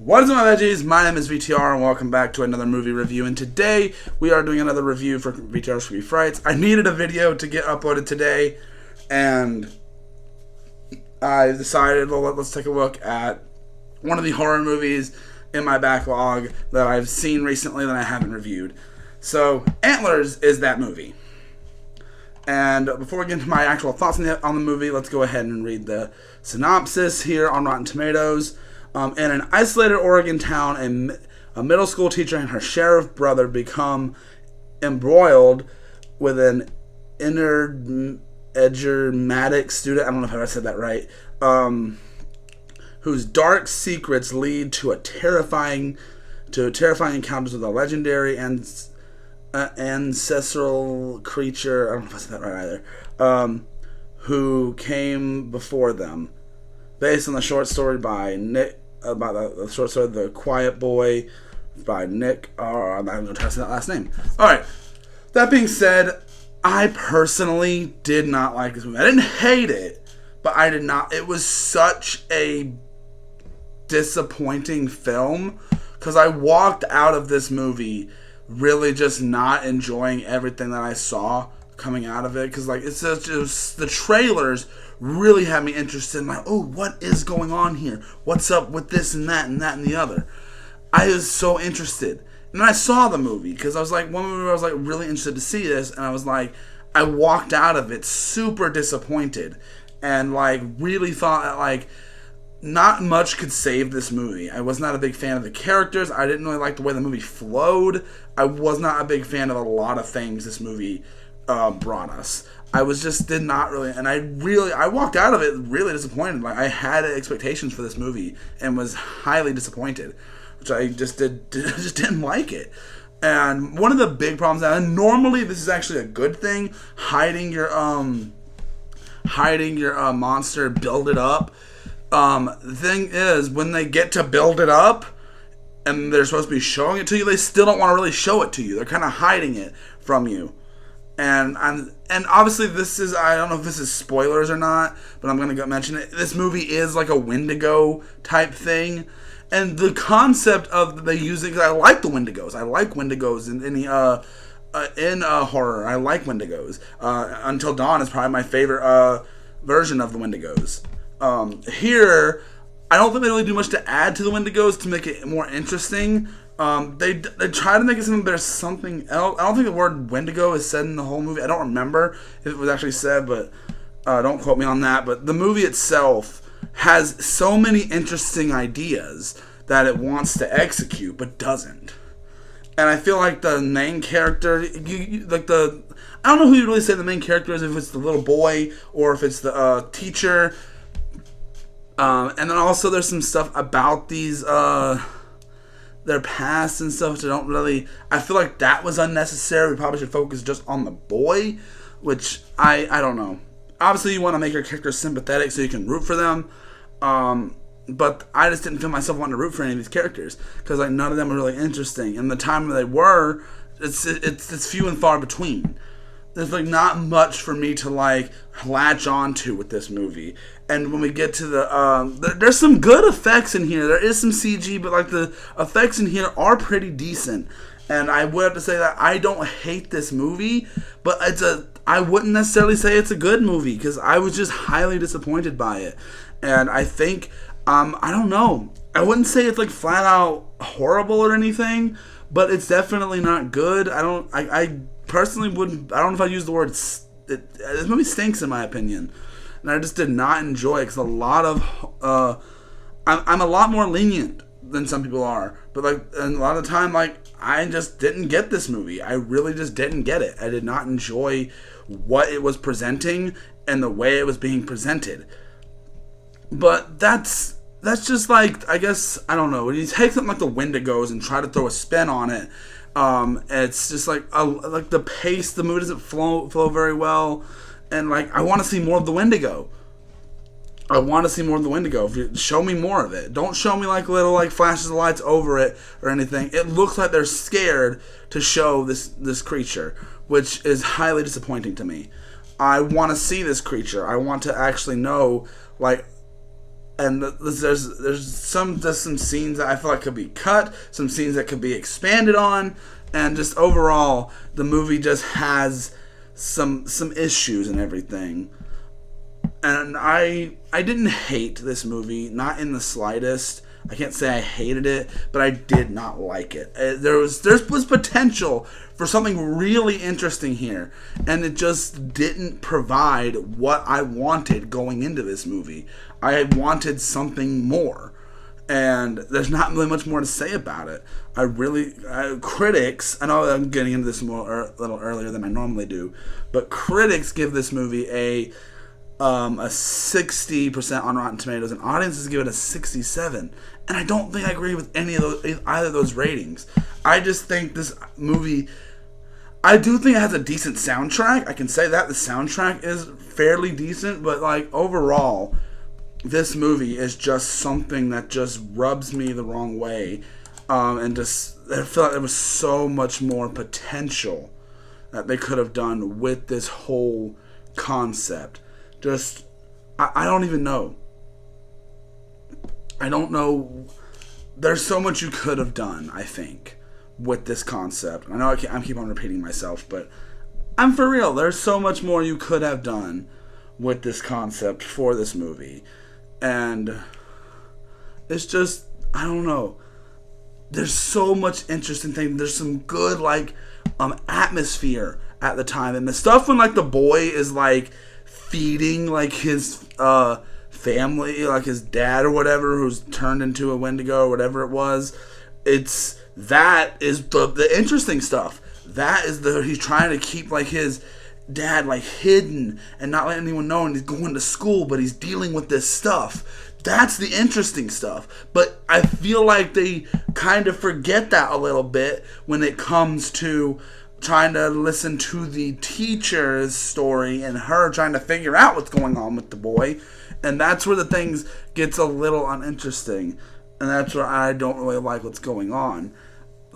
What is up, my veggies? My name is VTR, and welcome back to another movie review. And today, we are doing another review for VTR's Creepy Frights. I needed a video to get uploaded today, and I decided, well, let's take a look at one of the horror movies in my backlog that I've seen recently that I haven't reviewed. So, Antlers is that movie. And before we get into my actual thoughts on the movie, let's go ahead and read the synopsis here on Rotten Tomatoes. In an isolated Oregon town, a middle school teacher and her sheriff brother become embroiled with an enigmatic student. I don't know if I said that right. Whose dark secrets lead to terrifying encounters with a legendary ancestral creature. I don't know if I said that right either. Who came before them, based on the short story by Nick. About the short story, The Quiet Boy, by Nick. I'm not going to try to say that last name. Alright, that being said, I personally did not like this movie. I didn't hate it, but I did not. It was such a disappointing film, because I walked out of this movie really just not enjoying everything that I saw coming out of it, because like it's just the trailers really had me interested in, like, oh, what is going on here? What's up with this and that and that and the other? I was so interested. And then I saw the movie, because I was like, one movie I was like really interested to see this, and I was like, I walked out of it super disappointed, and like really thought that like not much could save this movie. I was not a big fan of the characters. I didn't really like the way the movie flowed. I was not a big fan of a lot of things this movie brought us. I did not really, and I walked out of it really disappointed. Like, I had expectations for this movie and was highly disappointed, which I just didn't like it. And one of the big problems, and normally this is actually a good thing, hiding your monster, build it up. The thing is, when they get to build it up and they're supposed to be showing it to you, they still don't want to really show it to you. They're kind of hiding it from you. And obviously this is, I don't know if this is spoilers or not, but I'm going to mention it. This movie is like a Wendigo type thing. And the concept of they using, because I like the Wendigos. I like Wendigos in horror. I like Wendigos. Until Dawn is probably my favorite version of the Wendigos. Here, I don't think they really do much to add to the Wendigos to make it more interesting. They try to make it seem like there's something else. I don't think the word Wendigo is said in the whole movie. I don't remember if it was actually said, but don't quote me on that. But the movie itself has so many interesting ideas that it wants to execute, but doesn't. And I feel like the main character, I don't know who you really say the main character is, if it's the little boy or if it's the teacher. And then also there's some stuff about these their past and stuff, which I feel like that was unnecessary. We probably should focus just on the boy, which I don't know. Obviously you want to make your characters sympathetic so you can root for them, but I just didn't feel myself wanting to root for any of these characters, because like none of them were really interesting, and the time they were, it's few and far between. There's like not much for me to like latch onto with this movie. And when we get to there's some good effects in here. There is some CG, but like the effects in here are pretty decent. And I would have to say that I don't hate this movie, but I wouldn't necessarily say it's a good movie, because I was just highly disappointed by it. And I think, I don't know. I wouldn't say it's like flat out horrible or anything, but it's definitely not good. I personally wouldn't, I don't know if I'd use the word, this movie stinks in my opinion. And I just did not enjoy it, because I'm a lot more lenient than some people are. But like, and a lot of the time, like, I just didn't get this movie. I really just didn't get it. I did not enjoy what it was presenting and the way it was being presented. But that's just like, I guess, I don't know. When you take something like the Wendigos and try to throw a spin on it, it's just like the pace, the movie doesn't flow very well, and like I want to see more of the Wendigo. If you show me more of it, don't show me like little like flashes of lights over it or anything. It looks like they're scared to show this creature, which is highly disappointing to me. I want to see this creature. I want to actually know like And there's some scenes that I feel like could be cut, some scenes that could be expanded on, and just overall the movie just has some issues and everything. And I didn't hate this movie, not in the slightest. I can't say I hated it, but I did not like it. There was potential for something really interesting here, and it just didn't provide what I wanted going into this movie. I wanted something more, and there's not really much more to say about it. Critics, I know I'm getting into this a little earlier than I normally do, but critics give this movie a 60% on Rotten Tomatoes, and audiences give it a 67. And I don't think I agree with either of those ratings. I just think this movie, I do think it has a decent soundtrack. I can say that the soundtrack is fairly decent, but like overall, this movie is just something that just rubs me the wrong way, and just I feel like there was so much more potential that they could have done with this whole concept. I don't even know. I don't know. There's so much you could have done, I think, with this concept. I know I keep on repeating myself, but I'm for real. There's so much more you could have done with this concept for this movie. And it's just, I don't know. There's so much interesting things. There's some good, atmosphere at the time. And the stuff when, the boy is, feeding, his family, his dad or whatever, who's turned into a Wendigo or whatever it was. That is the interesting stuff. That is he's trying to keep his dad hidden and not let anyone know, and he's going to school, but he's dealing with this stuff. That's the interesting stuff. But I feel like they kind of forget that a little bit when it comes to trying to listen to the teacher's story and her trying to figure out what's going on with the boy. And that's where the things gets a little uninteresting. And that's where I don't really like what's going on.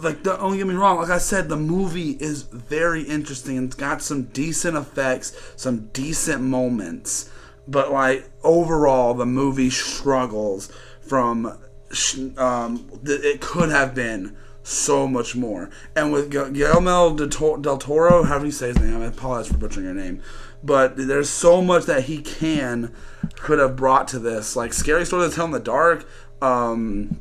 Don't get me wrong, like I said, the movie is very interesting and it's got some decent effects, some decent moments. But overall, the movie struggles from it could have been so much more. And with Guillermo del Toro, however you say his name, I apologize for butchering your name, but there's so much that he could have brought to this, scary stories to tell in the dark, and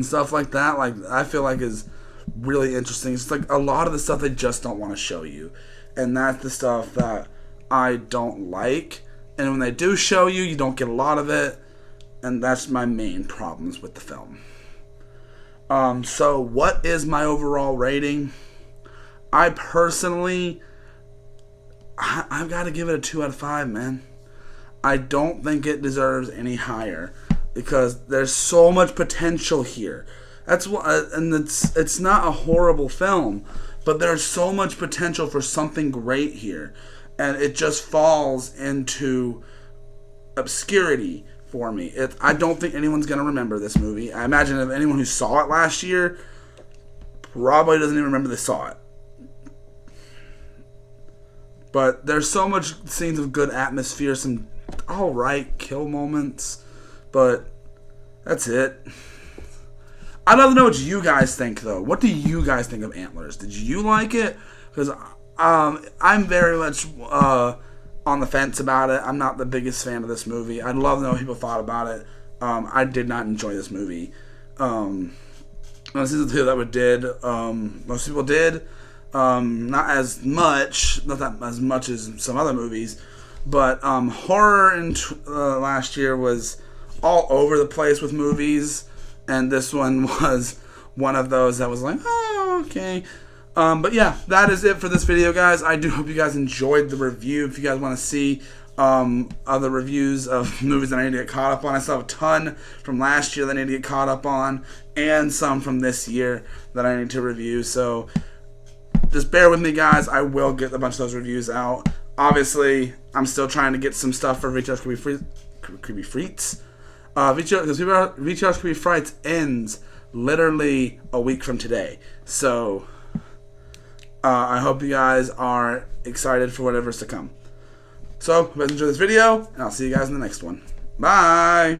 stuff like that. I feel like is really interesting. It's a lot of the stuff they just don't want to show you, and that's the stuff that I don't like. And when they do show you, you don't get a lot of it, and that's my main problems with the film. So what is my overall rating? I personally, I've got to give it a 2 out of 5, man. I don't think it deserves any higher because there's so much potential here. That's what, and it's not a horrible film, but there's so much potential for something great here, and it just falls into obscurity for me. I don't think anyone's going to remember this movie. I imagine if anyone who saw it last year probably doesn't even remember they saw it. But there's so much scenes of good atmosphere, some alright kill moments, but that's it. I'd love to know what you guys think, though. What do you guys think of Antlers? Did you like it? Because I'm very much on the fence about it. I'm not the biggest fan of this movie. I'd love to know what people thought about it. I did not enjoy this movie. Season 2 that we did, most people did. Not as much, not that as much as some other movies, but horror in last year was all over the place with movies, and this one was one of those that was oh, okay. But yeah, that is it for this video, guys. I do hope you guys enjoyed the review. If you guys want to see other reviews of movies that I need to get caught up on, I still have a ton from last year that I need to get caught up on, and some from this year that I need to review. So just bear with me, guys. I will get a bunch of those reviews out. Obviously, I'm still trying to get some stuff for VTR's Creepy Frights. VTR's Creepy Frights ends literally a week from today. So I hope you guys are excited for whatever's to come. So, hope you guys enjoyed this video, and I'll see you guys in the next one. Bye!